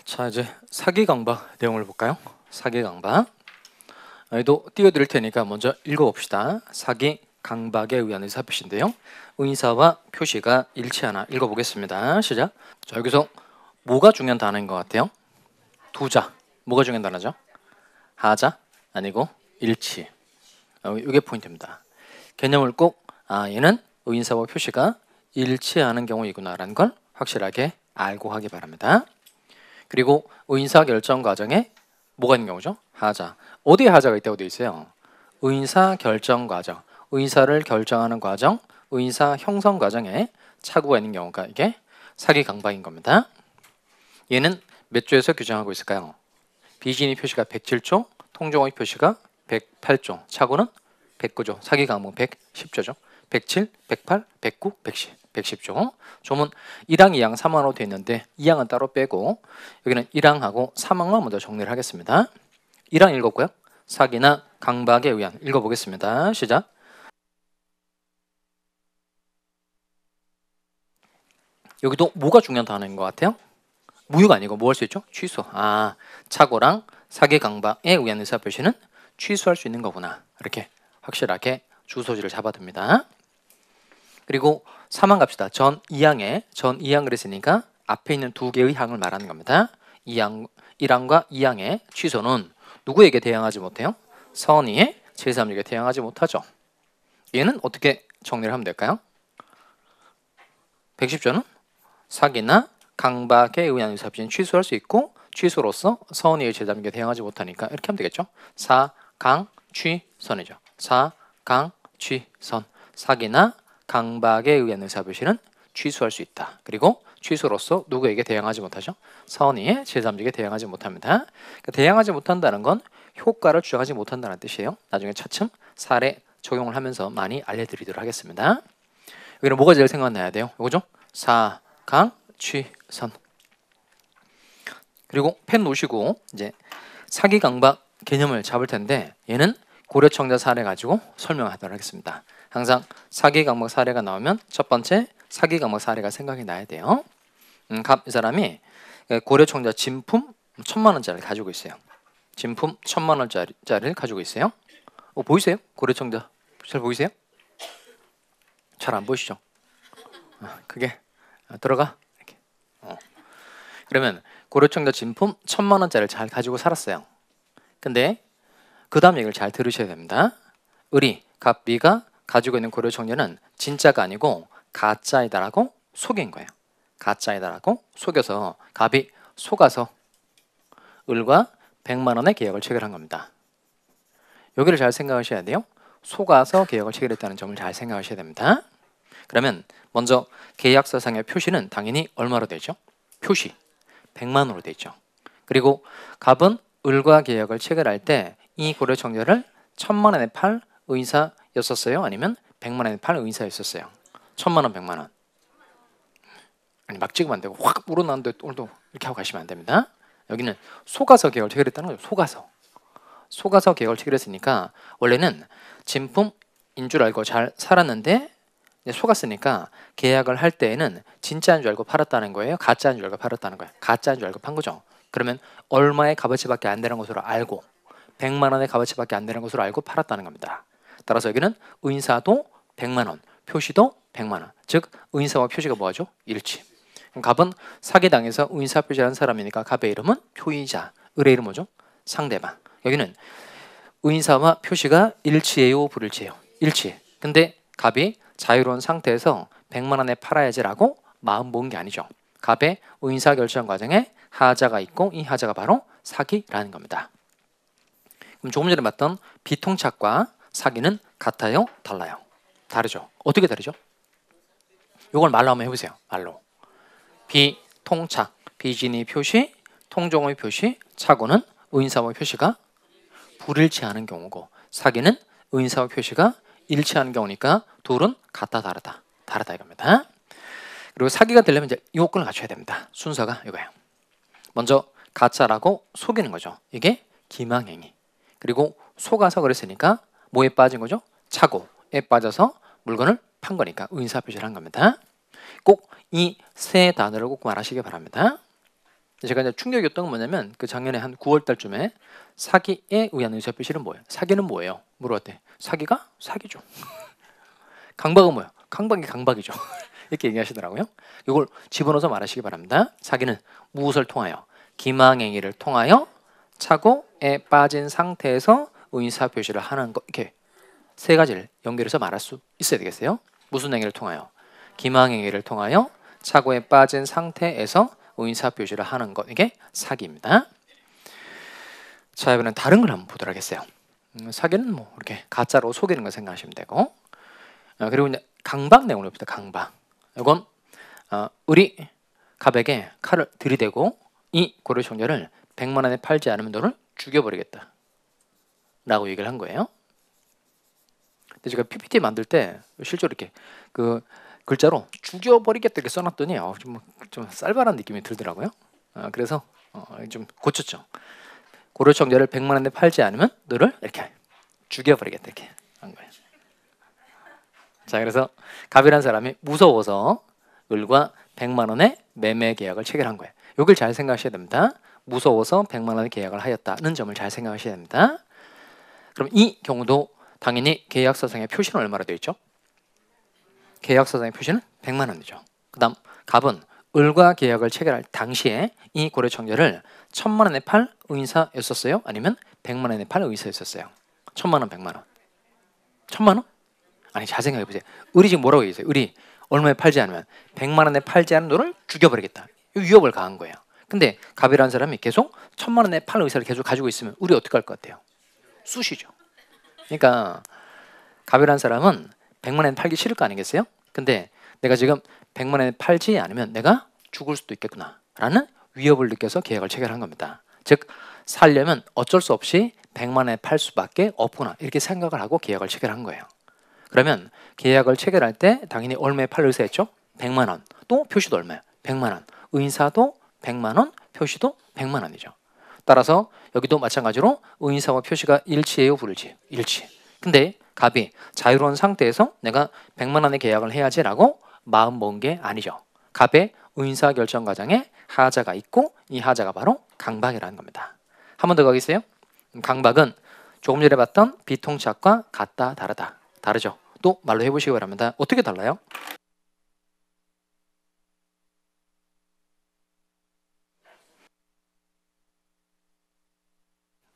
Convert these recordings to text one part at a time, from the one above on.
자, 이제 사기 강박 내용을 볼까요? 사기 강박. 여기도 띄워드릴 테니까 먼저 읽어봅시다. 사기 강박에 의한 의사표시인데요. 의사와 표시가 일치하나 읽어보겠습니다. 시작. 자, 여기서 뭐가 중요한 단어인 것 같아요? 두자. 뭐가 중요한 단어죠? 하자 아니고 일치. 이게 포인트입니다. 개념을 꼭 얘는 의사와 표시가 일치하는 경우이구나라는 걸 확실하게 알고 하기 바랍니다. 그리고 의사 결정 과정에 뭐가 있는 경우죠? 하자. 어디에 하자가 있다고 되어 있어요? 의사 결정 과정, 의사를 결정하는 과정, 의사 형성 과정에 착오가 있는 경우가 이게 사기 강박인 겁니다. 얘는 몇 조에서 규정하고 있을까요? 비진의 표시가 107조, 통정의 표시가 108조, 착오는 109조, 사기 강박 110조죠. 107, 108, 109, 110, 110조. 조문 1항, 2항, 3항으로 되어 있는데 2항은 따로 빼고 여기는 1항하고 3항만 먼저 정리를 하겠습니다. 1항 읽었고요. 사기나 강박에 의한 읽어보겠습니다. 시작. 여기도 뭐가 중요한 단어인 것 같아요? 무효가 아니고 뭐 할 수 있죠? 취소. 착오랑 사기 강박에 의한 의사표시는 취소할 수 있는 거구나. 이렇게 확실하게 주소지를 잡아둡니다. 그리고 3항 갑시다. 전 2항 그랬으니까 앞에 있는 두 개의 항을 말하는 겁니다. 1항과 2항의 취소는 누구에게 대항하지 못해요? 선의의 제3에게 대항하지 못하죠. 얘는 어떻게 정리를 하면 될까요? 110조는 사기나 강박에 의한 의사표시는 취소할 수 있고 취소로서 선의의 제3에게 대항하지 못하니까 이렇게 하면 되겠죠. 사강취선이죠. 사강취선. 사기나 강박에 의한 의사표시는 취소할 수 있다. 그리고 취소로서 누구에게 대항하지 못하죠? 선의의 제3에게 대항하지 못합니다. 그러니까 대항하지 못한다는 건 효과를 주장하지 못한다는 뜻이에요. 나중에 차츰 사례 적용을 하면서 많이 알려드리도록 하겠습니다. 여기는 뭐가 제일 생각나야 돼요? 이거죠? 사강취선. 그리고 펜 놓으시고 이제 사기 강박 개념을 잡을 텐데 얘는 고려청자 사례 가지고 설명하도록 하겠습니다. 항상 사기 강박 사례가 나오면 첫 번째 사기 강박 사례가 생각이 나야 돼요. 이 사람이 고려청자 진품 1,000만 원짜리를 가지고 있어요. 진품 1,000만 원짜리를 가지고 있어요. 보이세요? 고려청자 잘 보이세요? 잘 안 보이시죠? 그게 들어가 이렇게. 그러면 고려청자 진품 1,000만 원짜리를 잘 가지고 살았어요. 근데 그 다음 얘기를 잘 들으셔야 됩니다. 을이 갑비가 가지고 있는 고려청자는 진짜가 아니고 가짜이다라고 속인 거예요. 가짜이다라고 속여서 갑이 속아서 을과 100만 원의 계약을 체결한 겁니다. 여기를 잘 생각하셔야 돼요. 속아서 계약을 체결했다는 점을 잘 생각하셔야 됩니다. 그러면 먼저 계약서상의 표시는 당연히 얼마로 되죠? 표시 100만 원으로 되죠. 그리고 갑은 을과 계약을 체결할 때 이 고려청자를 1,000만 원에 팔 의사였었어요? 아니면 100만 원에 팔 의사였었어요? 1,000만 원, 100만 원. 아니 막 찍으면 안 되고 확 우러나는데 오늘도 이렇게 하고 가시면 안 됩니다. 여기는 속아서 계약을 체결했다는 거죠. 속아서 계약을 체결했으니까 원래는 진품인 줄 알고 잘 살았는데 속았으니까 계약을 할 때에는 진짜인 줄 알고 팔았다는 거예요? 가짜인 줄 알고 팔았다는 거예요? 가짜인 줄 알고 판 거죠. 그러면 얼마의 값어치밖에 안 되는 것으로 알고 100만 원의 값어치밖에 안 되는 것으로 알고 팔았다는 겁니다. 따라서 여기는 의사도 100만 원, 표시도 100만 원. 즉 의사와 표시가 뭐하죠? 일치. 그럼 갑은 사기당해서 의사 표시한 사람이니까 갑의 이름은 표의자, 을의 이름 뭐죠? 상대방. 여기는 의사와 표시가 일치해요, 불일치해요? 일치. 근데 갑이 자유로운 상태에서 100만 원에 팔아야지라고 마음 먹은 게 아니죠. 갑의 의사 결정 과정에 하자가 있고 이 하자가 바로 사기라는 겁니다. 그럼 조금 전에 봤던 비통착과 사기는 같아요? 달라요? 다르죠. 어떻게 다르죠? 이걸 말로 한번 해보세요. 말로. 비통착, 비진의 표시, 통종의 표시, 착오는 의인사와 표시가 불일치하는 경우고 사기는 의인사와 표시가 일치하는 경우니까 둘은 같다 다르다. 다르다 이겁니다. 그리고 사기가 되려면 이제 요건을 갖춰야 됩니다. 순서가 이거예요. 먼저 가짜라고 속이는 거죠. 이게 기망행위. 그리고 속아서 그랬으니까 뭐에 빠진 거죠? 착오에 빠져서 물건을 판 거니까 의인사 표시를 한 겁니다. 꼭 이 세 단어를 꼭 말하시기 바랍니다. 제가 이제 충격이었던 건 뭐냐면 그 작년에 한 9월 달쯤에 사기에 의한 의사표시는 뭐예요? 사기는 뭐예요? 물어봤대. 사기가 사기죠. 강박은 뭐예요? 강박이 강박이죠. 이렇게 얘기하시더라고요. 이걸 집어넣어서 말하시기 바랍니다. 사기는 무엇을 통하여? 기망행위를 통하여 착오에 빠진 상태에서 의사표시를 하는 것. 이렇게 세 가지를 연결해서 말할 수 있어야 되겠어요. 무슨 행위를 통하여? 기망행위를 통하여 착오에 빠진 상태에서 의사표시를 하는 것. 이게 사기입니다. 자, 이번엔 다른 걸 한번 보도록 하겠어요. 사기는 뭐 이렇게 가짜로 속이는 거 생각하시면 되고, 그리고 이제 강박 내용을 봅시다. 강박. 이건 을이 갑에게 칼을 들이대고 이 고려 청자를 100만 원에 팔지 않으면 너를 죽여버리겠다 라고 얘기를 한 거예요. 근데 제가 PPT 만들 때 실제로 이렇게 그 글자로 죽여버리겠다 이렇게 써놨더니 좀 쌀발한 느낌이 들더라고요. 그래서 좀 고쳤죠. 고려 청자를 100만 원에 팔지 않으면 너를 이렇게 죽여버리겠다 이렇게 한 거예요. 자, 그래서 갑이라는 사람이 무서워서 을과 100만 원의 매매 계약을 체결한 거예요. 이걸 잘 생각하셔야 됩니다. 무서워서 100만 원의 계약을 하였다는 점을 잘 생각하셔야 됩니다. 그럼 이 경우도 당연히 계약서상의 표시는 얼마로 되어 있죠? 계약서상의 표시는 100만 원이죠. 그 다음 갑은 을과 계약을 체결할 당시에 이 고려 청자를 1000만 원에 팔 의사였었어요? 아니면 100만 원에 팔 의사였었어요? 1000만 원, 100만 원. 1000만 원? 아니, 잘 생각해 보세요. 을이 지금 뭐라고 얘기했어요? 을이 얼마에 팔지 않으면 100만 원에 팔지 않은 너를 죽여버리겠다. 이 위협을 가한 거예요. 근데 갑이라는 사람이 계속 1000만 원에 팔 의사를 계속 가지고 있으면 을이 어떻게 할 것 같아요? 쑤시죠. 그러니까 갑이라는 사람은 100만 원에 팔기 싫을 거 아니겠어요? 근데 내가 지금 100만 원에 팔지 않으면 내가 죽을 수도 있겠구나 라는 위협을 느껴서 계약을 체결한 겁니다. 즉 살려면 어쩔 수 없이 100만 원에 팔 수밖에 없구나 이렇게 생각을 하고 계약을 체결한 거예요. 그러면 계약을 체결할 때 당연히 얼마에 팔 의사였죠? 100만 원. 또 표시도 얼마예요? 100만 원. 의사도 100만 원, 표시도 100만 원이죠. 따라서 여기도 마찬가지로 의사와 표시가 일치해요, 불일치? 일치. 근데 갑이 자유로운 상태에서 내가 100만 원의 계약을 해야지라고 마음 먹은 게 아니죠. 갑의 의사결정 과정에 하자가 있고 이 하자가 바로 강박이라는 겁니다. 한 번 더 가겠어요? 강박은 조금 전에 봤던 비통착과 같다, 다르다. 다르죠. 또 말로 해보시기 바랍니다. 어떻게 달라요?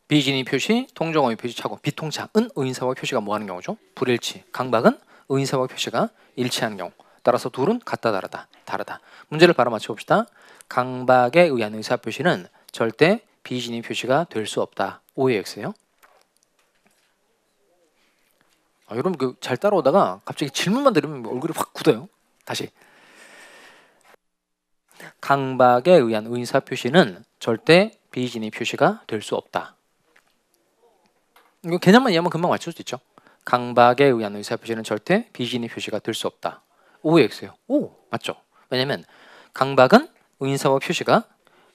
비진의 표시, 통정어의 표시 차고 비통착은 의인사와 표시가 뭐하는 경우죠? 불일치. 강박은 의인사와 표시가 일치하는 경우. 따라서 둘은 같다, 다르다. 다르다. 문제를 바로 맞춰봅시다. 강박에 의한 의사표시는 절대 비진의 표시가 될 수 없다. O의 X예요. 여러분 잘 따라오다가 갑자기 질문만 들으면 얼굴이 확 굳어요. 다시. 강박에 의한 의사표시는 절대 비진의 표시가 될 수 없다. 이거 개념만 이해하면 금방 맞출 수 있죠. 강박에 의한 의사표시는 절대 비진의 표시가 될 수 없다. O의 X예요. 오, 맞죠? 왜냐면 강박은 의인사와 표시가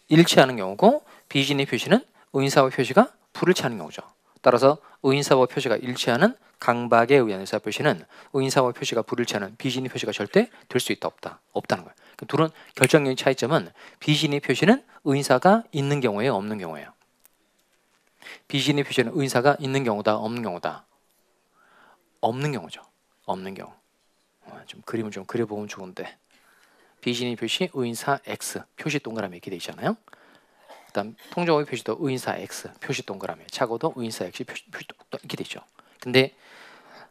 일치하는 경우고 비진의 표시는 의인사와 표시가 불일치하는 경우죠. 따라서 의인사와 표시가 일치하는 강박에 의한 의사표시는 의인사와 표시가 불일치하는 비진의 표시가 절대 될 수 있다, 없다. 없다는 거예요. 그 둘은 결정적인 차이점은 비진의 표시는 의인사가 있는 경우예요, 없는 경우예요. 비진의 표시는 의인사가 있는 경우다, 없는 경우다. 없는 경우죠. 없는 경우. 좀 그림을 좀 그려보면 좋은데 비진의 표시 의인사 X 표시 동그라미 이렇게 돼 있잖아요. 그다음 통정어의 표시도 의인사 X 표시 동그라미, 착오도 의인사 X 표시 이렇게 돼 있죠. 근데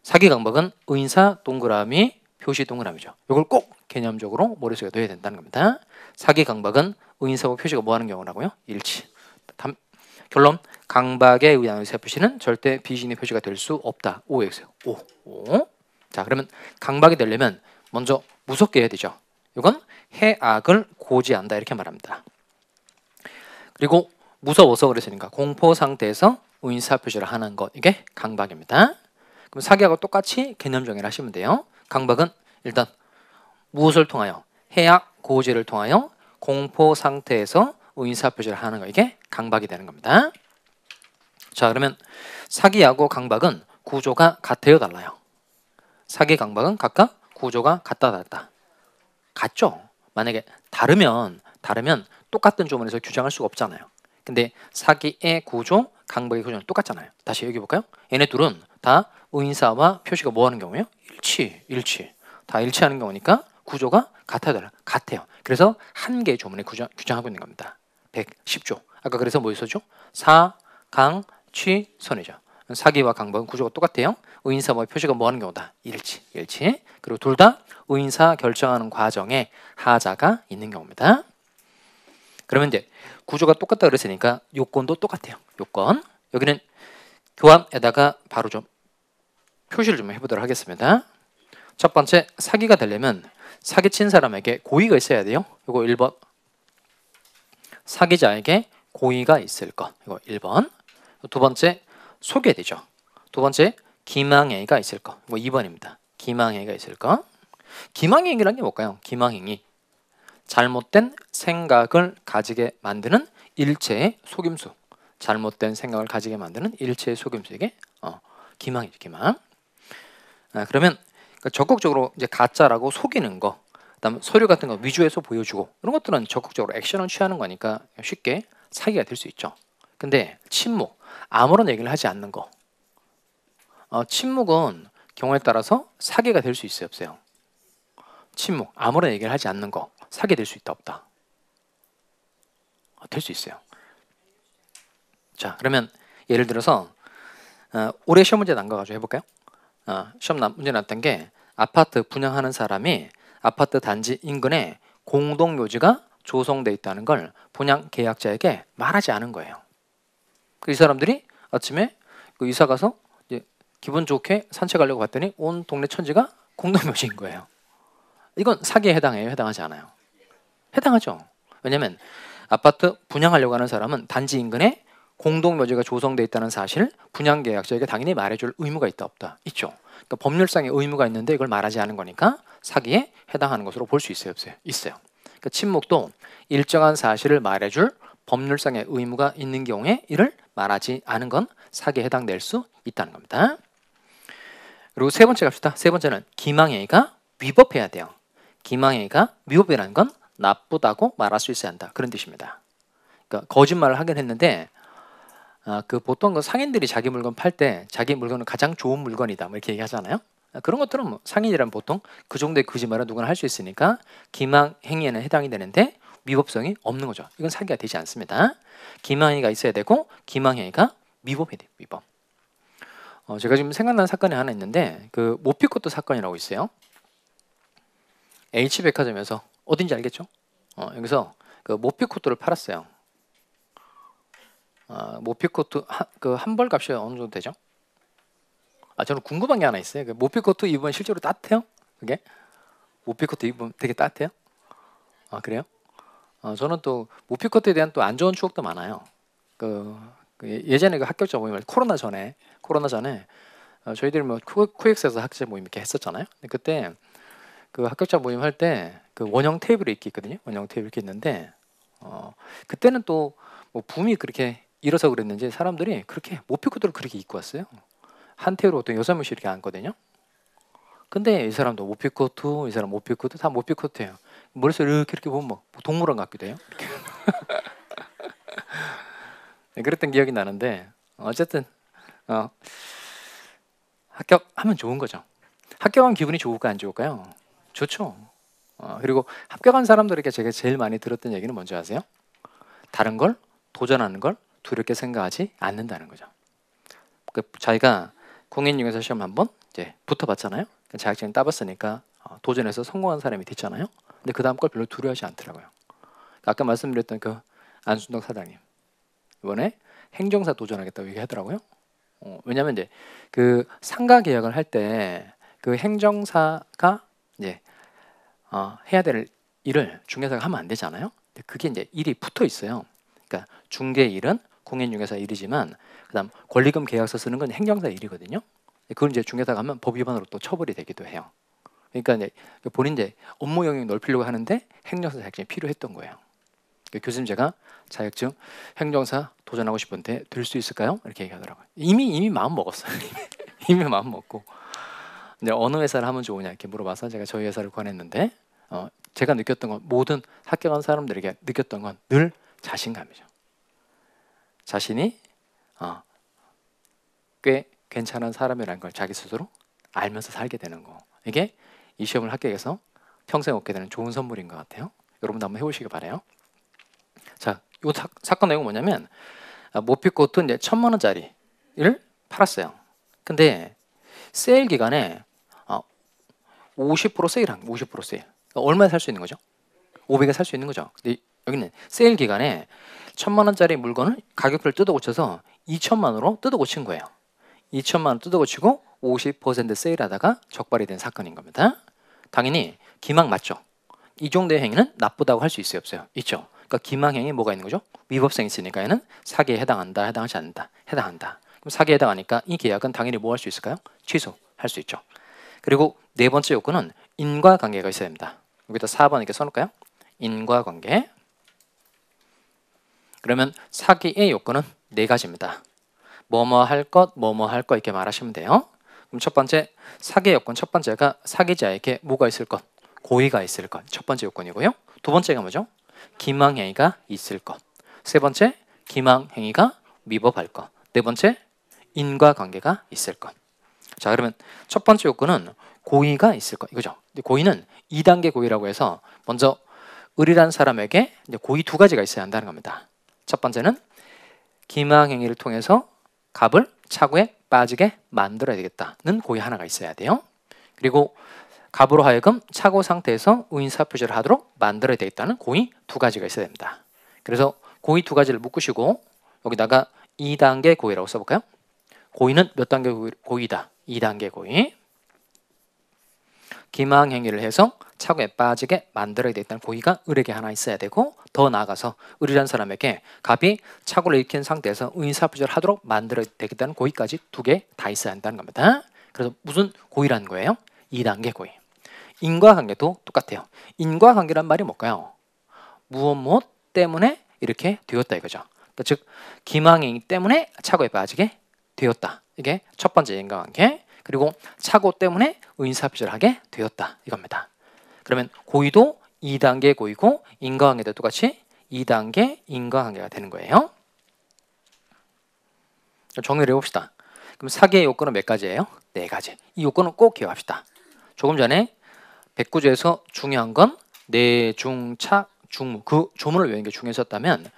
사기 강박은 의인사 동그라미 표시 동그라미죠. 이걸 꼭 개념적으로 머릿속에 넣어야 된다는 겁니다. 사기 강박은 의인사와 표시가 뭐하는 경우라고요? 일치. 결론 강박에 의한 의사 표시는 절대 비진의 표시가 될 수 없다. Ox요. O. 자, 그러면 강박이 되려면 먼저 무섭게 해야 되죠. 이건 해악을 고지한다 이렇게 말합니다. 그리고 무서워서 그랬으니까 공포 상태에서 의인사 표시를 하는 것, 이게 강박입니다. 그럼 사기하고 똑같이 개념 정의를 하시면 돼요. 강박은 일단 무엇을 통하여? 해악 고지를 통하여 공포 상태에서 의인사 표시를 하는 거, 이게 강박이 되는 겁니다. 자, 그러면 사기하고 강박은 구조가 같아요, 달라요? 사기, 강박은 각각 구조가 같다, 다르다. 같죠? 만약에 다르면 똑같은 조문에서 규정할 수가 없잖아요. 근데 사기의 구조, 강박의 구조는 똑같잖아요. 다시 여기 볼까요? 얘네 둘은 다 의인사와 표시가 뭐 하는 경우예요? 일치. 다 일치하는 경우니까 구조가 같아요. 그래서 한 개의 조문에 규정하고 있는 겁니다. 110조. 아까 그래서 뭐 있었죠? 사, 강, 취, 선이죠. 사기와 강박은 구조가 똑같아요. 의인사와 표시가 뭐 하는 경우다? 일치. 그리고 둘 다 의인사 결정하는 과정에 하자가 있는 경우입니다. 그러면 이제 구조가 똑같다 그랬으니까 요건도 똑같아요. 요건. 여기는 교환에다가 바로 좀 표시를 좀 해보도록 하겠습니다. 첫 번째, 사기가 되려면 사기친 사람에게 고의가 있어야 돼요. 이거 1번. 사기자에게 고의가 있을 것. 이거 1번. 두 번째, 소개되죠. 두 번째, 기망행위가 있을 것. 이거 2번입니다. 기망행위가 있을 것. 기망행위라는 게 뭘까요? 기망행위. 잘못된 생각을 가지게 만드는 일체의 속임수. 잘못된 생각을 가지게 만드는 일체의 속임수에게 기망이죠. 기망. 그러면 적극적으로 이제 가짜라고 속이는 거, 그다음 서류 같은 거 위조해서 보여주고 이런 것들은 적극적으로 액션을 취하는 거니까 쉽게 사기가 될 수 있죠. 근데 침묵, 아무런 얘기를 하지 않는 거. 침묵은 경우에 따라서 사기가 될 수 있어요, 없어요? 침묵, 아무런 얘기를 하지 않는 거 사기 될 수 있다, 없다? 될 수 있어요. 자, 그러면 예를 들어서 올해 시험 문제 난 거 가지고 해볼까요? 문제 났던 게 아파트 분양하는 사람이 아파트 단지 인근에 공동묘지가 조성돼 있다는 걸 분양 계약자에게 말하지 않은 거예요. 이 사람들이 아침에 그 이사 가서 이제 기분 좋게 산책하려고 봤더니 온 동네 천지가 공동묘지인 거예요. 이건 사기에 해당해요? 해당하지 않아요? 해당하죠. 왜냐하면 아파트 분양하려고 하는 사람은 단지 인근에 공동묘지가 조성돼 있다는 사실 분양계약자에게 당연히 말해줄 의무가 있다, 없다? 있죠. 그러니까 법률상의 의무가 있는데 이걸 말하지 않은 거니까 사기에 해당하는 것으로 볼 수 있어요, 없어요? 있어요. 그러니까 침묵도 일정한 사실을 말해줄 법률상의 의무가 있는 경우에 이를 말하지 않은 건 사기에 해당될 수 있다는 겁니다. 그리고 세 번째 갑시다. 세 번째는 기망행위가 위법해야 돼요. 기망행위가 위법이라는 건 나쁘다고 말할 수 있어야 한다, 그런 뜻입니다. 그러니까 거짓말을 하긴 했는데 그 보통 그 상인들이 자기 물건 팔 때 자기 물건은 가장 좋은 물건이다 뭐 이렇게 얘기하잖아요. 그런 것들은 뭐 상인이라면 보통 그 정도의 거짓말은 누구나 할 수 있으니까 기망 행위에는 해당이 되는데 위법성이 없는 거죠. 이건 사기가 되지 않습니다. 기망 행위가 있어야 되고 기망 행위가 위법해야 돼요. 위법. 제가 지금 생각나는 사건이 하나 있는데 그 모피코트 사건이라고 있어요. H백화점에서 어딘지 알겠죠? 여기서 그 모피코트를 팔았어요. 모피코트 한 벌 값이 어느 정도 되죠? 저는 궁금한 게 하나 있어요. 그 모피코트 입으면 실제로 따뜻해요? 그게? 모피코트 입으면 되게 따뜻해요? 그래요? 저는 또 모피코트에 대한 또 안 좋은 추억도 많아요. 그 예전에 그 합격자 모임 코로나 전에 저희들이 뭐 코엑스에서 합격자 모임 이렇게 했었잖아요. 근데 그때 그 합격자 모임 할 때 그 원형 테이블이 이렇게 있거든요. 원형 테이블 이렇게 있는데 그때는 또 뭐 붐이 그렇게 일어서 그랬는지 사람들이 그렇게 모피코트를 그렇게 입고 왔어요. 한 테이블 보통 6명씩 이렇게 앉거든요. 근데 이 사람도 모피코트, 이 사람 모피코트, 다 모피코트예요. 머릿속에 이렇게 보면 뭐 동물원 같기도 해요. 네, 그랬던 기억이 나는데 어쨌든 합격하면 좋은 거죠. 합격한 기분이 좋을까 안 좋을까요? 좋죠. 그리고 합격한 사람들에게 제가 제일 많이 들었던 얘기는 뭔지 아세요? 다른 걸 도전하는 걸 두렵게 생각하지 않는다는 거죠. 자기가 공인중개사 시험 한번 이제 붙어봤잖아요. 자격증 따봤으니까 도전해서 성공한 사람이 됐잖아요. 근데 그 다음 걸 별로 두려워하지 않더라고요. 아까 말씀드렸던 그 안순덕 사장님 이번에 행정사 도전하겠다고 얘기하더라고요. 왜냐하면 이제 그 상가 계약을 할 때 그 행정사가 이제 해야 될 일을 중개사가 하면 안 되잖아요. 근데 그게 이제 일이 붙어 있어요. 그러니까 중개 일은 공인중개사 일이지만 그다음 권리금 계약서 쓰는 건 행정사 일이거든요. 그걸 이제 중개사가 하면 법 위반으로 또 처벌이 되기도 해요. 그러니까 이제 본인 이제 업무 영역 넓히려고 하는데 행정사 자격증이 필요했던 거예요. 교수님 제가 자격증 행정사 도전하고 싶은데 될 수 있을까요? 이렇게 얘기하더라고요. 이미 마음 먹었어요. 이미 마음 먹고. 근데 어느 회사를 하면 좋으냐 이렇게 물어봐서 제가 저희 회사를 권했는데 제가 느꼈던 건 모든 학교 간 사람들에게 느꼈던 건 늘 자신감이죠. 자신이 꽤 괜찮은 사람이라는 걸 자기 스스로 알면서 살게 되는 거. 이게 이 시험을 합격해서 평생 얻게 되는 좋은 선물인 것 같아요. 여러분도 한번 해보시기 바래요. 자, 이 사건 내용은 뭐냐면 모피코트 이제 1,000만 원짜리를 팔았어요. 근데 세일 기간에 50% 세일한 50% 세일. 그러니까 얼마에 살 수 있는 거죠? 500에 살 수 있는 거죠. 근데 여기는 세일 기간에 1,000만 원짜리 물건을 가격표를 뜯어 고쳐서 2,000만 원으로 뜯어 고친 거예요. 2,000만 원 뜯어 고치고 50% 세일하다가 적발이 된 사건인 겁니다. 당연히 기망 맞죠? 이 정도의 행위는 나쁘다고 할 수 있어요, 없어요? 있죠. 그러니까 기망행위 뭐가 있는 거죠? 위법성이 있으니까 얘는 사기에 해당한다, 해당하지 않는다, 해당한다. 그럼 사기에 해당하니까 이 계약은 당연히 뭐 할 수 있을까요? 취소할 수 있죠. 그리고 네 번째 요건은 인과관계가 있어야 됩니다. 여기다 4번 이렇게 써놓을까요? 인과관계. 그러면 사기의 요건은 네 가지입니다. 뭐뭐 할 것, 뭐뭐 할 것 이렇게 말하시면 돼요. 그럼 첫 번째 사기의 요건 첫 번째가 사기자에게 뭐가 있을 것? 고의가 있을 것. 첫 번째 요건이고요. 두 번째가 뭐죠? 기망행위가 있을 것. 세 번째 기망행위가 위법할 것. 네 번째 인과관계가 있을 것. 자, 그러면 첫 번째 요건은 고의가 있을 것 이거죠. 근데 고의는 2단계 고의라고 해서 먼저 을이란 사람에게 이제 고의 두 가지가 있어야 한다는 겁니다. 첫 번째는 기망행위를 통해서 갑을 차고에 빠지게 만들어야 되겠다는 고의 하나가 있어야 돼요. 그리고 갑으로 하여금 차고 상태에서 의인사표시를 하도록 만들어야 되겠다는 고의 두 가지가 있어야 됩니다. 그래서 고의 두 가지를 묶으시고 여기다가 2단계 고의라고 써볼까요? 고의는 몇 단계 고의다? 2단계 고의. 기망행위를 해서 차고에 빠지게 만들어야 되겠다는 고의가 을에게 하나 있어야 되고 더 나아가서 을이라는 사람에게 갑이 차고를 일으킨 상태에서 의인사표시를 하도록 만들어야 되겠다는 고의까지 두 개 다 있어야 한다는 겁니다. 그래서 무슨 고의라는 거예요? 2단계 고의. 인과관계도 똑같아요. 인과관계란 말이 뭘까요? 무엇 때문에 이렇게 되었다 이거죠. 그러니까 즉 기망행위 때문에 차고에 빠지게 되었다. 이게 첫 번째 인과관계. 그리고 차고 때문에 의인사표시를 하게 되었다 이겁니다. 그러면 고의도 2단계 고의고 인과관계도 똑같이 2단계 인과관계가 되는 거예요. 정리를 해봅시다. 그럼 사기의 요건은 몇 가지예요? 네 가지. 이 요건은 꼭 기억합시다. 조금 전에 백구조에서 중요한 건 내중착 중무 그 조문을 외우는 게 중요했었다면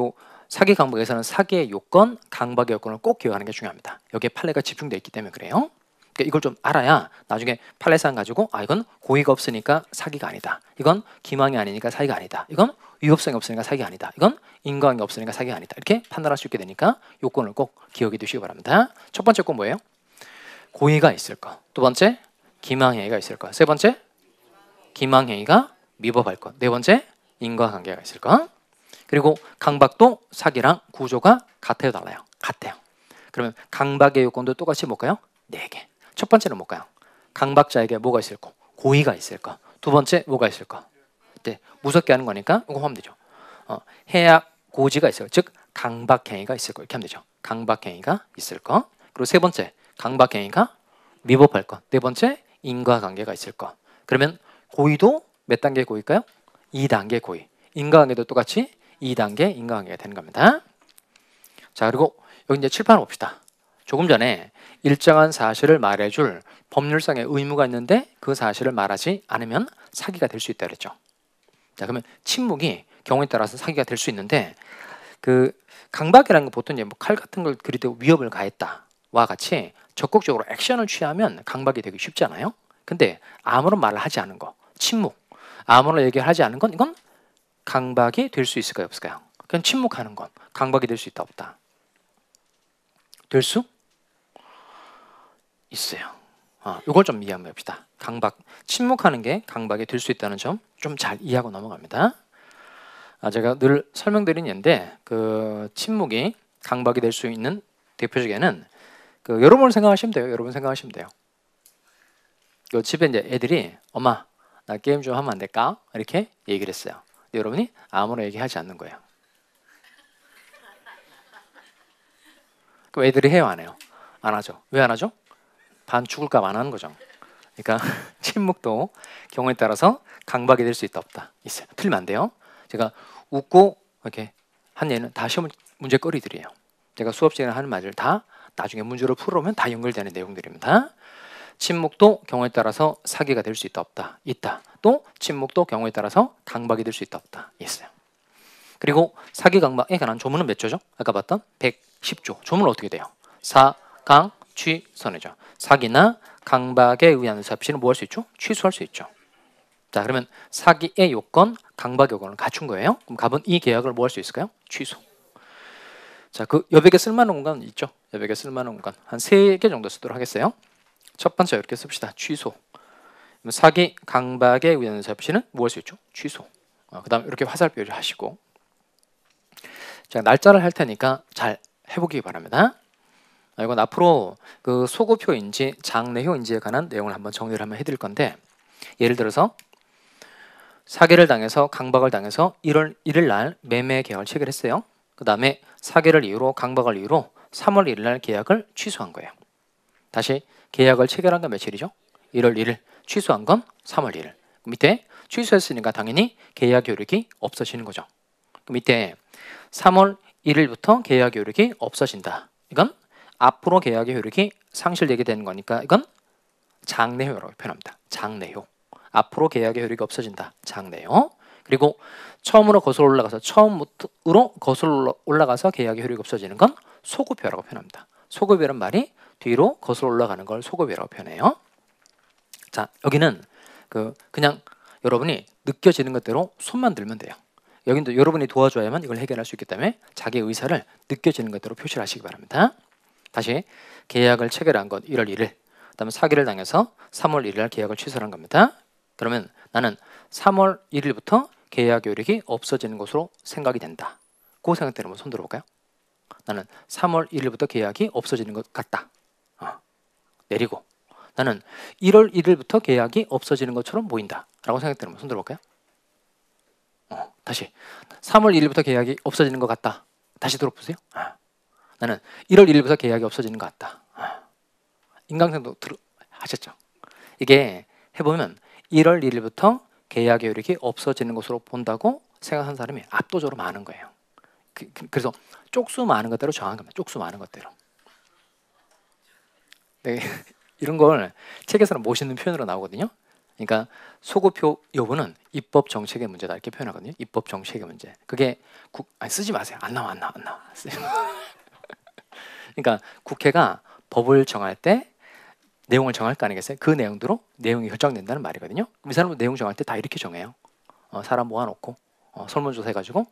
요 사기 강박에서는 사기의 요건, 강박의 요건을 꼭 기억하는 게 중요합니다. 여기에 판례가 집중되어 있기 때문에 그래요. 그러니까 이걸 좀 알아야 나중에 판례상 가지고 이건 고의가 없으니까 사기가 아니다. 이건 기망이 아니니까 사기가 아니다. 이건 위법성이 없으니까 사기가 아니다. 이건 인과관계 없으니까 사기가 아니다. 이렇게 판단할 수 있게 되니까 요건을 꼭 기억해 두시기 바랍니다. 첫 번째 건 뭐예요? 고의가 있을 것. 두 번째 기망행위가 있을 것. 세 번째 기망행위가 위법할 것. 네 번째 인과관계가 있을 것. 그리고 강박도 사기랑 구조가 같아요, 달라요? 같아요. 그러면 강박의 요건도 똑같이 뭘까요? 4개. 첫 번째는 뭘까요? 강박자에게 뭐가 있을 거? 고의가 있을 거. 두 번째 뭐가 있을 거? 네, 무섭게 하는 거니까 이거 하면 되죠. 해악 고지가 있을 거. 즉 강박행위가 있을 거. 이렇게 하면 되죠. 강박행위가 있을 거. 그리고 세 번째 강박행위가 위법할 거. 네 번째 인과관계가 있을 거. 그러면 고의도 몇 단계 고의일까요? 2단계 고의. 인과관계도 똑같이 2단계 인과관계가 되는 겁니다. 자, 그리고 여기 이제 칠판을 봅시다. 조금 전에 일정한 사실을 말해줄 법률상의 의무가 있는데 그 사실을 말하지 않으면 사기가 될 수 있다 그랬죠. 자, 그러면 침묵이 경우에 따라서 사기가 될 수 있는데 그 강박이라는 건 보통 이제 뭐 칼 같은 걸 들이대고 위협을 가했다와 같이 적극적으로 액션을 취하면 강박이 되기 쉽잖아요. 근데 아무런 말을 하지 않은 거, 침묵, 아무런 얘기를 하지 않은 건 이건 강박이 될 수 있을까요, 없을까요? 그냥 침묵하는 건 강박이 될 수 있다, 없다? 될 수 있어요. 이걸 좀 이해 한번 해봅시다. 강박, 침묵하는 게 강박이 될 수 있다는 점 좀 잘 이해하고 넘어갑니다. 제가 늘 설명드리는데 그 침묵이 강박이 될 수 있는 대표적 예는 그 여러분을 생각하시면 돼요. 여러분 생각하시면 돼요. 요 집에 이제 애들이 엄마 나 게임 좀 하면 안 될까? 이렇게 얘기를 했어요. 근데 여러분이 아무런 얘기하지 않는 거예요. 그럼 애들이 해요, 안 해요? 안 하죠. 왜 안 하죠? 반 죽을까 봐 안 하는 거죠. 그러니까 침묵도 경우에 따라서 강박이 될 수 있다 없다 있어요. 틀리면 안 돼요. 제가 웃고 이렇게 한 예는 다 시험 문제거리들이에요. 제가 수업 시간에 하는 말을 다 나중에 문제로 풀어오면 다 연결되는 내용들입니다. 침묵도 경우에 따라서 사기가 될 수 있다 없다 있다. 또 침묵도 경우에 따라서 강박이 될 수 있다 없다 있어요. 그리고 사기 강박에 관한 조문은 몇 조죠? 아까 봤던 110조. 조문은 어떻게 돼요? 사강 취선이죠. 사기나 강박에 의한 의사표시는 뭐 할 수 있죠? 취소할 수 있죠. 자, 그러면 사기의 요건, 강박 요건을 갖춘 거예요. 그럼 갑은 이 계약을 뭐 할 수 있을까요? 취소. 자, 그 여백에 쓸만한 공간 있죠? 여백에 쓸만한 공간 한 3개 정도 쓰도록 하겠어요. 첫 번째 이렇게 씁시다. 취소. 사기, 강박에 의한 의사표시는 뭐 할 수 있죠? 취소. 그 다음에 이렇게 화살표를 하시고, 제가 날짜를 할 테니까 잘 해보기 바랍니다. 이건 앞으로 그 소급효인지 장래효인지에 관한 내용을 한번 정리를 한번 해드릴 건데, 예를 들어서 사기를 당해서 강박을 당해서 1월 1일 날 매매 계약을 체결했어요. 그 다음에 사기를 이유로 강박을 이유로 3월 1일 날 계약을 취소한 거예요. 다시 계약을 체결한 건 며칠이죠? 1월 1일. 취소한 건 3월 1일. 밑에 취소했으니까 당연히 계약 효력이 없어지는 거죠. 밑에 3월 1일부터 계약 효력이 없어진다. 이건 앞으로 계약의 효력이 상실되게 되는 거니까 이건 장래효라고 표현합니다. 장래효. 앞으로 계약의 효력이 없어진다. 장래효. 그리고 처음으로 거슬러 올라가서 처음으로 거슬러 올라가서 계약의 효력이 없어지는 건 소급효라고 표현합니다. 소급이란 말이 뒤로 거슬러 올라가는 걸 소급이라고 표현해요. 자, 여기는 그냥 여러분이 느껴지는 것대로 손만 들면 돼요. 여기도 여러분이 도와줘야만 이걸 해결할 수 있기 때문에 자기의 의사를 느껴지는 것대로 표시를 하시기 바랍니다. 다시 계약을 체결한 건 1월 1일, 그 다음에 사기를 당해서 3월 1일 날 계약을 취소한 겁니다. 그러면 나는 3월 1일부터 계약 효력이 없어지는 것으로 생각이 된다. 그 생각대로 한번 손 들어볼까요? 나는 3월 1일부터 계약이 없어지는 것 같다. 내리고 나는 1월 1일부터 계약이 없어지는 것처럼 보인다. 라고 생각대로 한번 손 들어볼까요? 다시 3월 1일부터 계약이 없어지는 것 같다. 다시 들어보세요. 나는 1월 1일부터 계약이 없어지는 것 같다. 인강생도 하셨죠? 이게 해보면 1월 1일부터 계약의 효력이 없어지는 것으로 본다고 생각하는 사람이 압도적으로 많은 거예요. 그래서 쪽수 많은 것대로 정한 겁니다. 쪽수 많은 것대로. 네, 이런 걸 책에서는 멋있는 표현으로 나오거든요. 그러니까 소급효 여부는 입법 정책의 문제다 이렇게 표현하거든요. 입법 정책의 문제. 그게 쓰지 마세요. 안 나와. 그러니까 국회가 법을 정할 때 내용을 정할 거 아니겠어요? 그 내용대로 내용이 결정된다는 말이거든요. 이 사람은 내용 정할 때 다 이렇게 정해요. 사람 모아놓고 설문조사 해가지고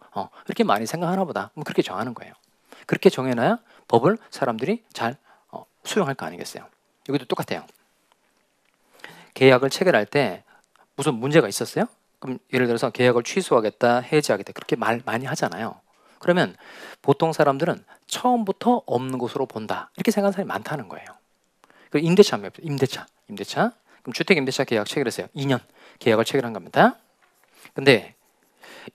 이렇게 많이 생각하나 보다. 그렇게 정하는 거예요. 그렇게 정해놔야 법을 사람들이 잘 수용할 거 아니겠어요. 여기도 똑같아요. 계약을 체결할 때 무슨 문제가 있었어요? 그럼 예를 들어서 계약을 취소하겠다, 해지하겠다 그렇게 말 많이 하잖아요. 그러면 보통 사람들은 처음부터 없는 것으로 본다 이렇게 생각하는 사람이 많다는 거예요. 그리고 임대차. 그럼 주택 임대차 계약 체결했어요. 2년 계약을 체결한 겁니다. 근데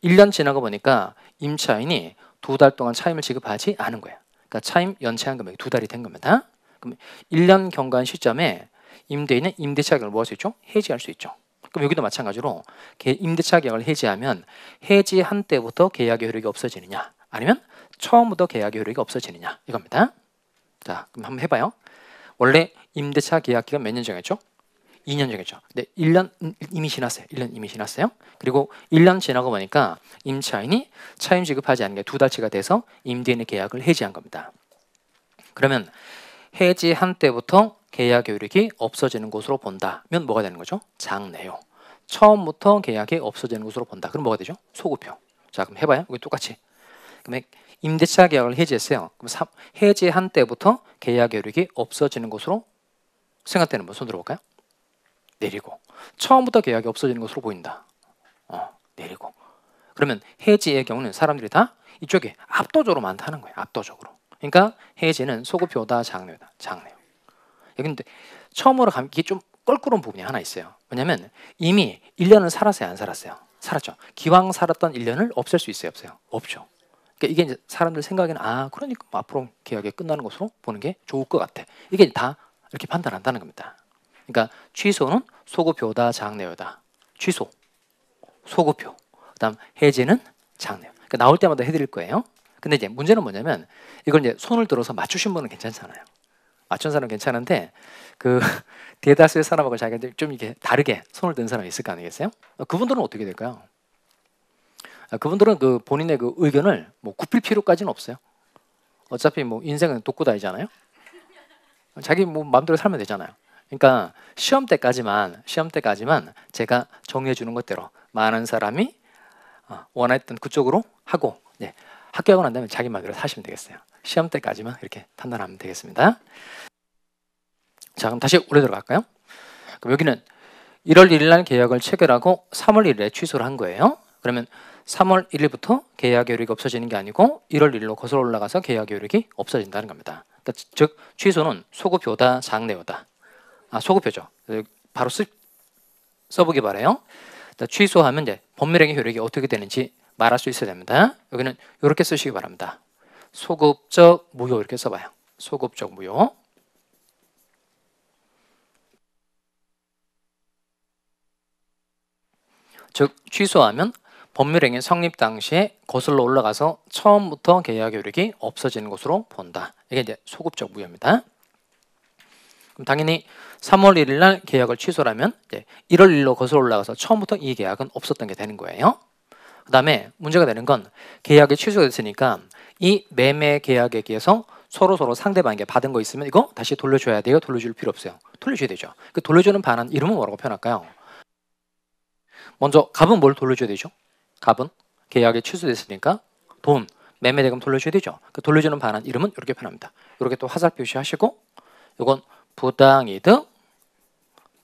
1년 지나고 보니까 임차인이 2달 동안 차임을 지급하지 않은 거예요. 그러니까 차임 연체한 금액이 2달이 된 겁니다. 그럼 1년 경과한 시점에 임대인은 임대차 계약을 뭐 할 수 있죠? 해지할 수 있죠. 그럼 여기도 마찬가지로 임대차 계약을 해지하면 해지한 때부터 계약의 효력이 없어지느냐 아니면 처음부터 계약의 효력이 없어지느냐 이겁니다. 자, 그럼 한번 해봐요. 원래 임대차 계약 기간 몇 년 정했죠? 2년 정했죠. 근데 1년 이미 지났어요. 1년 이미 지났어요. 그리고 1년 지나고 보니까 임차인이 차임 지급하지 않은 게 2달치가 돼서 임대인의 계약을 해지한 겁니다. 그러면 해지한 때부터 계약 효력이 없어지는 것으로 본다면 뭐가 되는 거죠? 장래효. 처음부터 계약이 없어지는 것으로 본다. 그럼 뭐가 되죠? 소급효. 자, 그럼 해봐요. 여기 똑같이. 그러면 임대차 계약을 해지했어요. 그럼 해지한 때부터 계약 효력이 없어지는 것으로 생각되는 분 손 들어볼까요? 내리고. 처음부터 계약이 없어지는 것으로 보인다. 내리고. 그러면 해지의 경우는 사람들이 다 이쪽에 압도적으로 많다는 거예요. 압도적으로. 그러니까 해지는 소급효다, 장래효다. 장래효. 여기 처음으로 가면 이게 좀 껄끄러운 부분이 하나 있어요. 왜냐하면 이미 1년을 살았어요, 안 살았어요? 살았죠. 기왕 살았던 1년을 없앨 수 있어요, 없어요? 없죠. 그러니까 이게 이제 사람들 생각에는 그러니까 뭐 앞으로 계약이 끝나는 것으로 보는 게 좋을 것 같아. 이게 다 이렇게 판단한다는 겁니다. 그러니까 취소는 소급효다 장래효다. 취소, 소급효. 그다음 해제는 장래효. 그러니까 나올 때마다 해드릴 거예요. 근데 이제 문제는 뭐냐면 이걸 이제 손을 들어서 맞추신 분은 괜찮잖아요. 맞춘 사람은 괜찮은데 그 대다수의 사람하고 자기가 좀 이렇게 다르게 손을 든 사람이 있을 거 아니겠어요? 그분들은 어떻게 될까요? 그분들은 그 본인의 그 의견을 뭐 굽힐 필요까지는 없어요. 어차피 뭐 인생은 독고다이잖아요. 자기 뭐 마음대로 살면 되잖아요. 그러니까 시험 때까지만 제가 정리해 주는 것대로 많은 사람이 원했던 그쪽으로 하고 합격하고 난 다음에 자기 마음대로 사시면 되겠어요. 시험 때까지만 이렇게 판단하면 되겠습니다. 자, 그럼 다시 올려 들어갈까요? 그럼 여기는 1월 1일 날 계약을 체결하고 3월 1일에 취소를 한 거예요. 그러면 3월 1일부터 계약 효력이 없어지는 게 아니고 1월 1일로 거슬러 올라가서 계약 효력이 없어진다는 겁니다. 그러니까 즉 취소는 소급효다 장래효다. 소급효죠. 바로 써보기 바래요. 취소하면 이제 법률행위 효력이 어떻게 되는지 말할 수 있어야 됩니다. 여기는 이렇게 쓰시기 바랍니다. 소급적 무효 이렇게 써봐요. 소급적 무효. 즉 취소하면 법률행위 성립 당시에 거슬러 올라가서 처음부터 계약 효력이 없어지는 것으로 본다. 이게 이제 소급적 무효입니다. 그럼 당연히 3월 1일 날 계약을 취소하면 1월 1일로 거슬러 올라가서 처음부터 이 계약은 없었던 게 되는 거예요. 그 다음에 문제가 되는 건 계약이 취소됐으니까 이 매매 계약액에서 서로 상대방에게 받은 거 있으면 이거 다시 돌려줘야 돼요? 돌려줄 필요 없어요? 돌려줘야 되죠. 그 돌려주는 반환 이름은 뭐라고 표현할까요? 먼저 갑은 뭘 돌려줘야 되죠? 갑은 계약이 취소됐으니까 돈, 매매대금 돌려줘야 되죠. 그 돌려주는 반환 이름은 이렇게 표현합니다. 이렇게 또 화살 표시하시고 이건 부당이득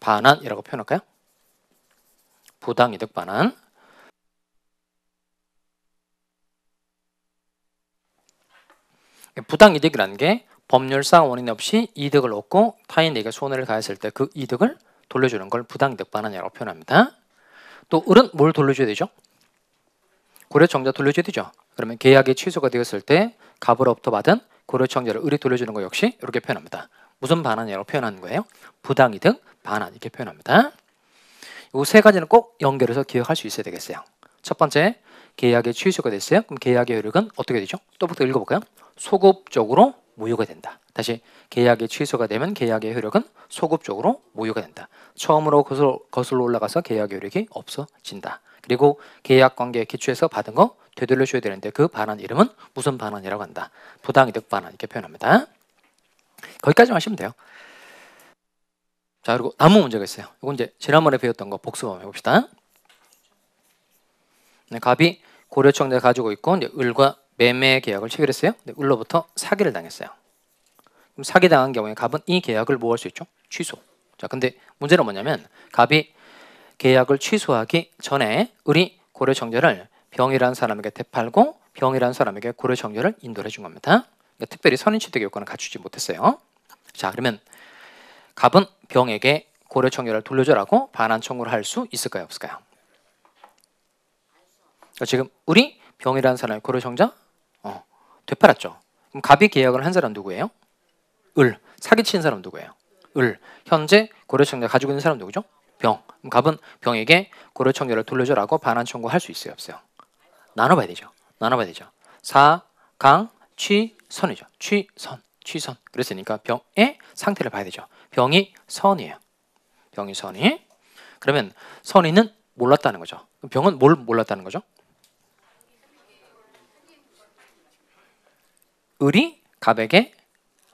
반환이라고 표현할까요? 부당이득 반환. 부당이득이라는 게 법률상 원인 없이 이득을 얻고 타인에게 손해를 가했을 때 그 이득을 돌려주는 걸 부당이득 반환이라고 표현합니다. 또 을은 뭘 돌려줘야 되죠? 고려청자 돌려줘야 되죠. 그러면 계약이 취소가 되었을 때 갑으로부터 받은 고려청자를 을이 돌려주는 거 역시 이렇게 표현합니다. 무슨 반환이라고 표현하는 거예요? 부당이득 반환 이렇게 표현합니다. 이 세 가지는 꼭 연결해서 기억할 수 있어야 되겠어요. 첫 번째, 계약이 취소가 됐어요. 그럼 계약의 효력은 어떻게 되죠? 또부터 읽어볼까요? 소급적으로 무효가 된다. 다시 계약이 취소가 되면 계약의 효력은 소급적으로 무효가 된다. 처음으로 거슬러 올라가서 계약의 효력이 없어진다. 그리고 계약관계에 기초해서 받은 거 되돌려줘야 되는데 그 반환 이름은 무슨 반환이라고 한다. 부당이득 반환 이렇게 표현합니다. 거기까지만 하시면 돼요. 자, 그리고 남은 문제가 있어요. 이건 이제 지난번에 배웠던 거 복습 한번 해봅시다. 갑이 고려청자를 가지고 있고 이제 을과 매매 계약을 체결했어요. 을로부터 사기를 당했어요. 그럼 사기 당한 경우에 갑은 이 계약을 뭐 할 수 있죠? 취소. 자, 근데 문제는 뭐냐면 갑이 계약을 취소하기 전에 을이 고려청자를 병이라는 사람에게 되팔고 병이라는 사람에게 고려청자를 인도를 해준 겁니다. 그러니까 특별히 선인취득 요건을 갖추지 못했어요. 자, 그러면 갑은 병에게 고려청자를 돌려줘라고 반환 청구를 할 수 있을까요? 없을까요? 그러니까 지금 을이 병이라는 사람의 고려청자 되팔았죠. 그럼 갑이 계약을 한 사람 누구예요? 을. 사기친 사람 누구예요? 을. 현재 고려청자 가지고 있는 사람 누구죠? 병. 그럼 갑은 병에게 고려청자를 돌려줘라고 반환 청구할 수 있어요? 없어요? 나눠봐야 되죠. 사, 강, 취, 선이죠. 취선. 그랬으니까 병의 상태를 봐야 되죠. 병이 선이에요. 병이 선이. 그러면 선이는 몰랐다는 거죠. 그럼 병은 뭘 몰랐다는 거죠? 을이 갑에게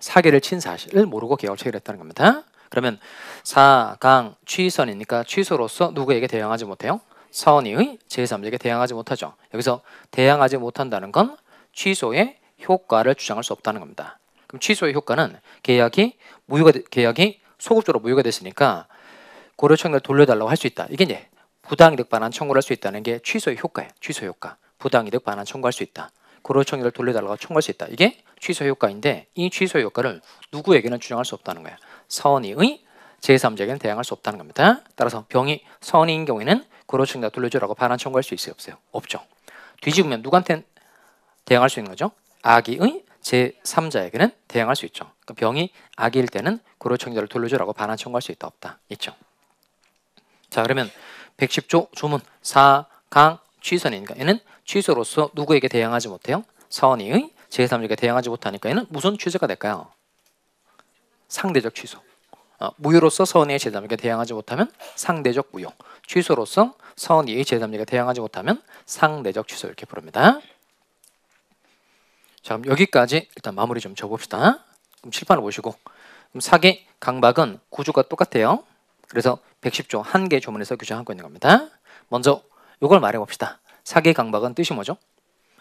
사기를 친 사실을 모르고 계약을 체결했다는 겁니다. 그러면 사, 강, 취선이니까 취소로서 누구에게 대항하지 못해요? 선의의 제3자에게 대항하지 못하죠. 여기서 대항하지 못한다는 건 취소의 효과를 주장할 수 없다는 겁니다. 그럼 취소의 효과는 계약이 소급적으로 무효가 됐으니까 고려청자를 돌려달라고 할 수 있다. 이게 이제 부당이득 반환 청구를 할 수 있다는 게 취소의 효과예요. 취소 효과. 부당이득 반환 청구할 수 있다. 고려청자를 돌려달라고 청구할 수 있다. 이게 취소 효과인데 이 취소 효과를 누구에게는 주장할 수 없다는 거예요. 선의의 제3자에게는 대항할 수 없다는 겁니다. 따라서 병이 선의인 경우에는 고려청자 돌려줘라고 반환 청구할 수 있어요? 없어요? 없죠. 뒤집으면 누구한테 대항할 수 있는 거죠? 악의의 제3자에게는 대항할 수 있죠. 그러니까 병이 악일 때는 고려청자를 돌려주라고 반환 청구할 수 있다 없다 있죠. 자 그러면 110조 조문 사강 취선이니까 얘는 취소로서 누구에게 대항하지 못해요? 서원이의 제3자에게 대항하지 못하니까 얘는 무슨 취소가 될까요? 상대적 취소. 무효로서 서원이의 제3자에게 대항하지 못하면 상대적 무효. 취소로서 서원이의 제3자에게 대항하지 못하면 상대적 취소 이렇게 부릅니다. 자 그럼 여기까지 일단 마무리 좀 줘봅시다. 그럼 칠판을 보시고 그럼 사기 강박은 구조가 똑같아요. 그래서 110조 한 개 조문에서 규정하고 있는 겁니다. 먼저 이걸 말해봅시다. 사기 강박은 뜻이 뭐죠?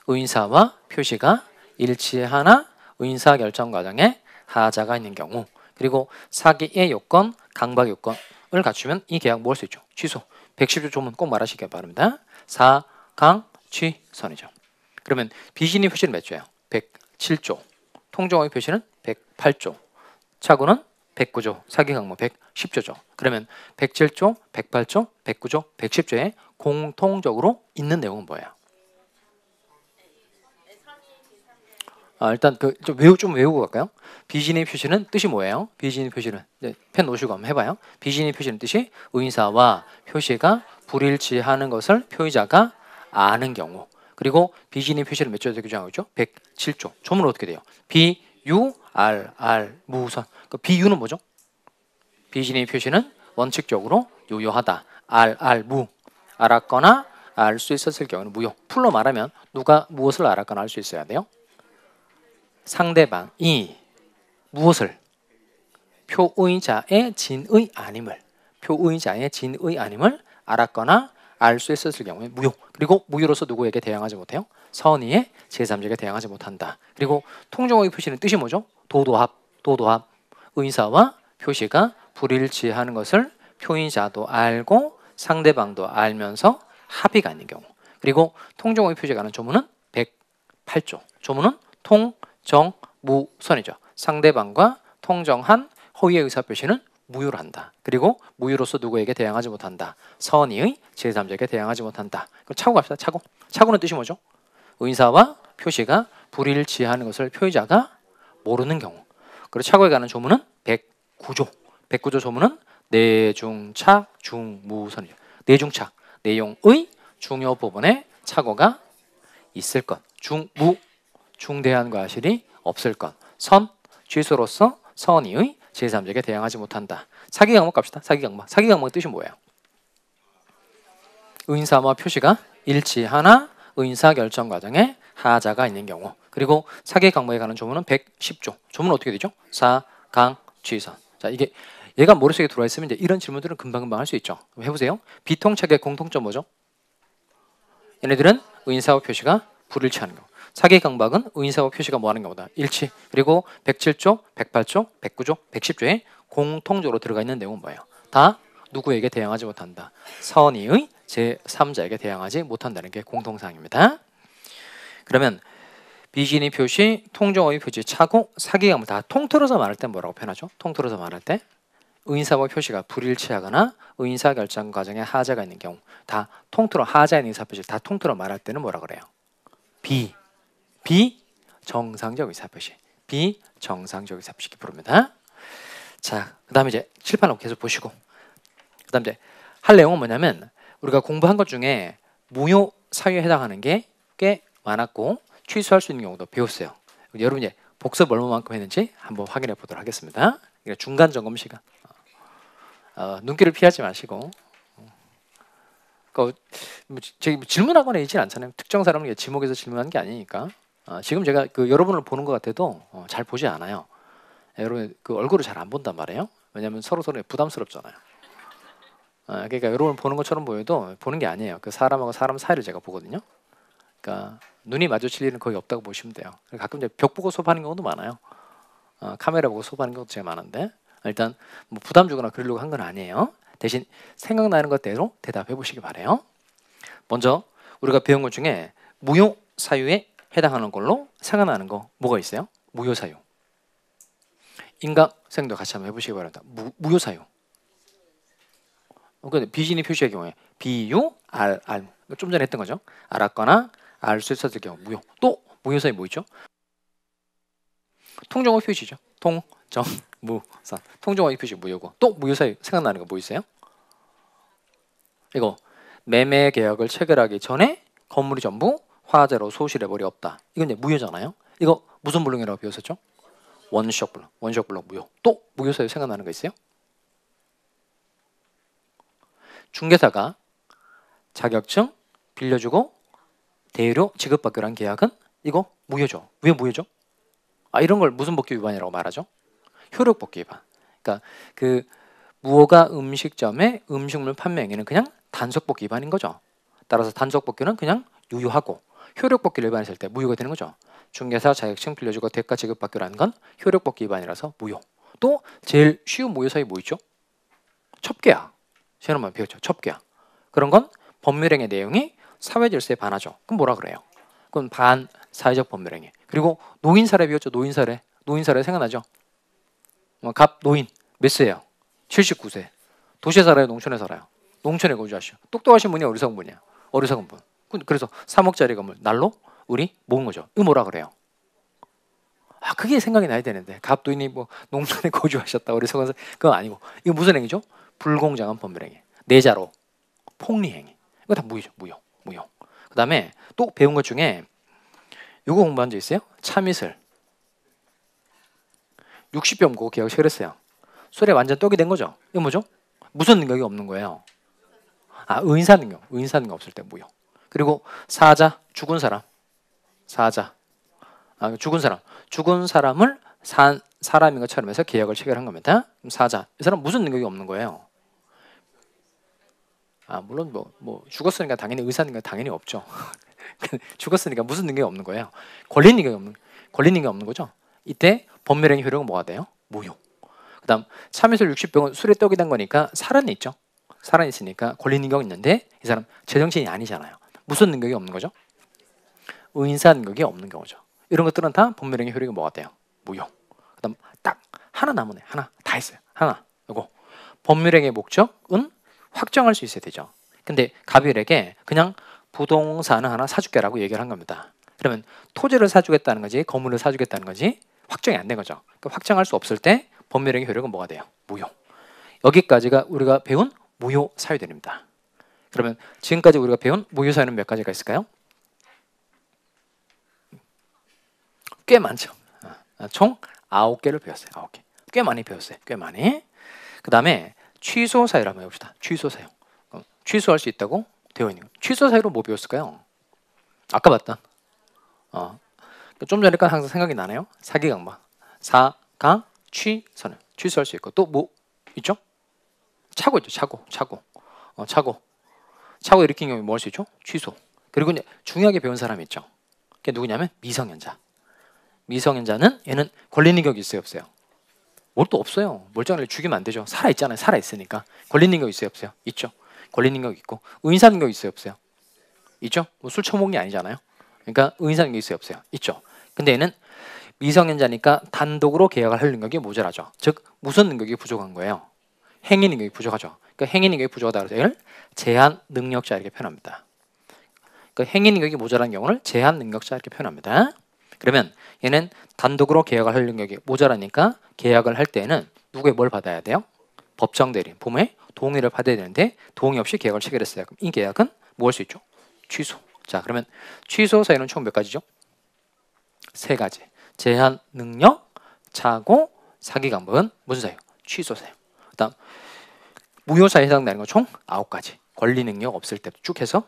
의사와 표시가 일치하나 의사 결정 과정에 하자가 있는 경우 그리고 사기의 요건, 강박 요건을 갖추면 이 계약 뭐 할 수 있죠? 취소. 110조 조문 꼭 말하시기 바랍니다. 사강 취선이죠. 그러면 비진의 표시는 몇 조예요? 107조. 통정의 표시는 108조. 차고는 109조. 사기 강박 110조죠. 그러면 107조, 108조, 109조, 110조에 공통적으로 있는 내용은 뭐예요? 일단 좀 외우고 갈까요? 비진의 표시는 뜻이 뭐예요? 비진의 표시는 펜 놓으시고 한번 해봐요. 비진의 표시는 뜻이 의사와 표시가 불일치하는 것을 표의자가 아는 경우. 그리고 비진의 표시를 몇 조에서 규정하고 있죠? 107조. 조문은 어떻게 돼요? 비유, 무선. 그 비유는 뭐죠? 비진의 표시는 원칙적으로 유효하다. 무. 알았거나 알 수 있었을 경우는 무효. 풀로 말하면 누가 무엇을 알았거나 알 수 있어야 돼요? 상대방이 무엇을 표의자의 진의 아님을 알았거나 알 수 있었을 경우에 무효. 그리고 무효로서 누구에게 대항하지 못해요? 선의의 제3자에게 대항하지 못한다. 그리고 통정의 표시는 뜻이 뭐죠? 도도합. 의사와 표시가 불일치하는 것을 표의자도 알고 상대방도 알면서 합의가 있는 경우. 그리고 통정의 표시가 하는 조문은 108조. 조문은 통정무선이죠. 상대방과 통정한 허위의 의사표시는 무효로 한다. 그리고 무효로서 누구에게 대항하지 못한다. 선의의 제3자에게 대항하지 못한다. 그럼 차고 갑시다. 차고는 뜻이 뭐죠? 의사와 표시가 불일치하는 것을 표의자가 모르는 경우. 그리고 차고에 관한 조문은 109조. 109조 조문은 내중착 중무선이죠. 내중착, 내용의 중요 부분에 착오가 있을 것. 중무, 중대한 과실이 없을 것. 선, 취소로서 선의의 제3자에게 대항하지 못한다. 사기 강박 갑시다. 사기 강박 뜻이 뭐예요? 의사와 표시가 일치하나 의사 결정 과정에 하자가 있는 경우. 그리고 사기 강박에 관한 조문은 110조. 조문은 어떻게 되죠? 사강 취선. 자, 이게 얘가 머릿속에 들어와 있으면 이제 이런 질문들은 금방금방 할 수 있죠. 해보세요. 비통착의 공통점 뭐죠? 얘네들은 의사와 표시가 불일치하는 경우. 사기 강박은 의사와 표시가 뭐하는 경우다? 일치. 그리고 107조, 108조, 109조, 110조에 공통적으로 들어가 있는 내용은 뭐예요? 다 누구에게 대항하지 못한다. 선의의 제3자에게 대항하지 못한다는 게 공통사항입니다. 그러면 비진의 표시, 통정의 표시, 차고, 사기 강박 다 통틀어서 말할 때 뭐라고 표현하죠? 통틀어서 말할 때 의사와 표시가 불일치하거나 의사 결정 과정에 하자가 있는 경우 다 통틀어 하자인 의사표시 다 통틀어 말할 때는 뭐라 그래요? 비정상적 의사표시. 비정상적 의사표시 부릅니다. 자, 그다음에 이제 칠판을 계속 보시고 그다음 이제 할 내용은 뭐냐면 우리가 공부한 것 중에 무효 사유에 해당하는 게 꽤 많았고 취소할 수 있는 경우도 배웠어요. 여러분 이제 복습 얼마만큼 했는지 한번 확인해 보도록 하겠습니다. 중간 점검 시간. 눈길을 피하지 마시고. 질문하거나 이진 않잖아요. 특정 사람을 지목해서 질문하는 게 아니니까. 지금 제가 여러분을 보는 것 같아도 잘 보지 않아요. 여러분 얼굴을 잘 안 본단 말이에요. 왜냐하면 서로 부담스럽잖아요. 그러니까 여러분을 보는 것처럼 보여도 보는 게 아니에요. 사람하고 사람 사이를 제가 보거든요. 그러니까 눈이 마주칠 일은 거의 없다고 보시면 돼요. 가끔 이제 벽 보고 수업하는 경우도 많아요. 카메라 보고 수업하는 경우도 제가 많은데 일단 뭐 부담 주거나 그러려고 한 건 아니에요. 대신 생각나는 것대로 대답해 보시기 바래요. 먼저 우리가 배운 것 중에 무효 사유에 해당하는 걸로 생각나는 거 뭐가 있어요? 무효 사유. 인각생도 같이 한번 해보시기 바랍니다. 무효 사유. 비진의 표시의 경우에 비유, 좀 전에 했던 거죠. 알았거나 알 수 있었을 경우 무효. 또 무효 사유 뭐 있죠? 통정어 표시죠. 통정무선. 통정어 표시 무효고. 또 무효 사유 생각나는 거 뭐 있어요? 이거 매매 계약을 체결하기 전에 건물이 전부 화재로 소실해 버리 없다. 이건 이제 무효잖아요. 이거 무슨 불능이라고 배웠었죠? 원시적 불능. 원시적 불능 무효. 또 무효 사유 생각나는 거 있어요? 중개사가 자격증 빌려주고 대리료 지급받기로 한 계약은 이거 무효죠. 왜 무효죠? 이런 걸 무슨 법규 위반이라고 말하죠? 효력법규 위반. 그러니까 그 무허가 음식점의 음식물 판매 행위는 그냥 단속법규 위반인 거죠. 따라서 단속법규는 그냥 유효하고 효력법규를 위반했을 때 무효가 되는 거죠. 중개사 자격증 빌려주고 대가 지급받기로 한 건 효력법규 위반이라서 무효. 또 제일 쉬운 무효 사유 뭐 있죠? 첩계약. 시험만 배웠죠. 첩계약. 그런 건 법률행위 내용이 사회질서에 반하죠. 그럼 뭐라 그래요? 그건 반사회적 법률행위. 그리고 노인사례 배웠죠. 노인사례. 노인사례 생각나죠? 갑 노인 몇 세예요? 79세. 도시에 살아요? 농촌에 살아요? 농촌에 거주하시죠. 똑똑하신 분이 어리석은 분이야. 어리석은 분. 그래서 3억짜리 건물 날로 우리 모은 거죠. 이거 뭐라 그래요? 그게 생각이 나야 되는데 갑 노인이 뭐 농촌에 거주하셨다 어리석은 그건 아니고 이거 무슨 행위죠? 불공정한 법률행위. 내자로 폭리행위. 이거 다 무효죠. 무효. 그 다음에 또 배운 것 중에 이거 공부한 적 있어요? 참이슬 60병 고 계약 체결했어요. 술에 완전 떡이 된 거죠. 이거 뭐죠? 무슨 능력이 없는 거예요. 의인사 능력 없을 때 무효. 그리고 사자 죽은 사람 사자 죽은 사람을 산 사람인 것처럼 해서 계약을 체결한 겁니다. 그럼 사자 이 사람 무슨 능력이 없는 거예요. 물론 뭐 죽었으니까 당연히 의사 능력 당연히 없죠. 죽었으니까 무슨 능력이 없는 거예요. 권리 능력이 없는 거죠. 이때 법률행위 효력은 뭐가 돼요? 무효. 그다음 참이슬 60병은 술에 떡이 된 거니까 살은 있죠. 살은 있으니까 권리 능력이 있는데 이 사람 제정신이 아니잖아요. 무슨 능력이 없는 거죠? 의인사 능력이 없는 경우죠. 이런 것들은 다 법률행위 효력이 뭐가 돼요? 무효. 그다음 딱 하나 남으네. 하나 다 했어요. 하나 이거 법률행위의 목적은 확정할 수 있어야 되죠. 근데 갑일에게 그냥 부동산을 하나 사줄게라고 얘기를 한 겁니다. 그러면 토지를 사주겠다는 거지 건물을 사주겠다는 거지 확정이 안 된 거죠. 그러니까 확정할 수 없을 때 법률행위 효력은 뭐가 돼요? 무효. 여기까지가 우리가 배운 무효 사유들입니다. 그러면 지금까지 우리가 배운 무효 사유는 몇 가지가 있을까요? 꽤 많죠. 총 9개를 배웠어요. 9개. 꽤 많이 배웠어요. 꽤 많이. 그 다음에 취소 사유를 한번 해봅시다. 취소 사유. 취소할 수 있다고 되어 있는 거. 취소 사유로 뭐 배웠을까요? 아까 봤다. 좀 전에까 항상 생각이 나네요. 사기 강박. 사강 취소는 취소할 수 있고 또 뭐 있죠? 착오 있죠. 착오 일으킨 경우에 뭐 할 수 있죠? 취소. 그리고 이제 중요하게 배운 사람이 있죠. 그게 누구냐면 미성년자. 미성년자는 얘는 권리 능력이 있어요, 없어요? 뭘 또 없어요. 멀쩡하게 죽이면 안 되죠. 살아 있잖아요. 살아 있으니까. 권리 능력 있어요, 없어요? 있죠. 권리 능력 있고 의인사 능력 있어요, 없어요? 있죠. 뭐 술 처먹는 게 아니잖아요. 그러니까 의인사 능력 있어요, 없어요? 있죠. 근데 얘는 미성년자니까 단독으로 계약을 할 능력이 모자라죠. 즉 무슨 능력이 부족한 거예요? 행위 능력이 부족하죠. 그러니까 행위 능력이 부족하다 그래서 이걸 제한 능력자 이렇게 표현합니다. 그러니까 행위 능력이 모자란 경우를 제한 능력자 이렇게 표현합니다. 그러면 얘는 단독으로 계약을 할 능력이 모자라니까 계약을 할 때는 누구의 뭘 받아야 돼요? 법정 대리인, 부모의 동의를 받아야 되는데 동의 없이 계약을 체결했어요. 그럼 이 계약은 뭐 할 수 있죠? 취소. 자, 그러면 취소 사유는 총 몇 가지죠? 3가지. 제한 능력, 착오, 사기 강박은 무슨 사유? 취소 사유. 그다음 무효 사유에 해당되는 건 총 9가지. 권리 능력 없을 때 쭉 해서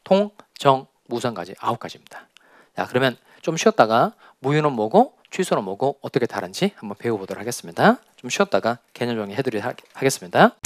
통, 정, 무상까지 9가지입니다. 자, 그러면 좀 쉬었다가 무효는 뭐고 취소는 뭐고 어떻게 다른지 한번 배워보도록 하겠습니다. 좀 쉬었다가 개념 정리 해드리도록 하겠습니다.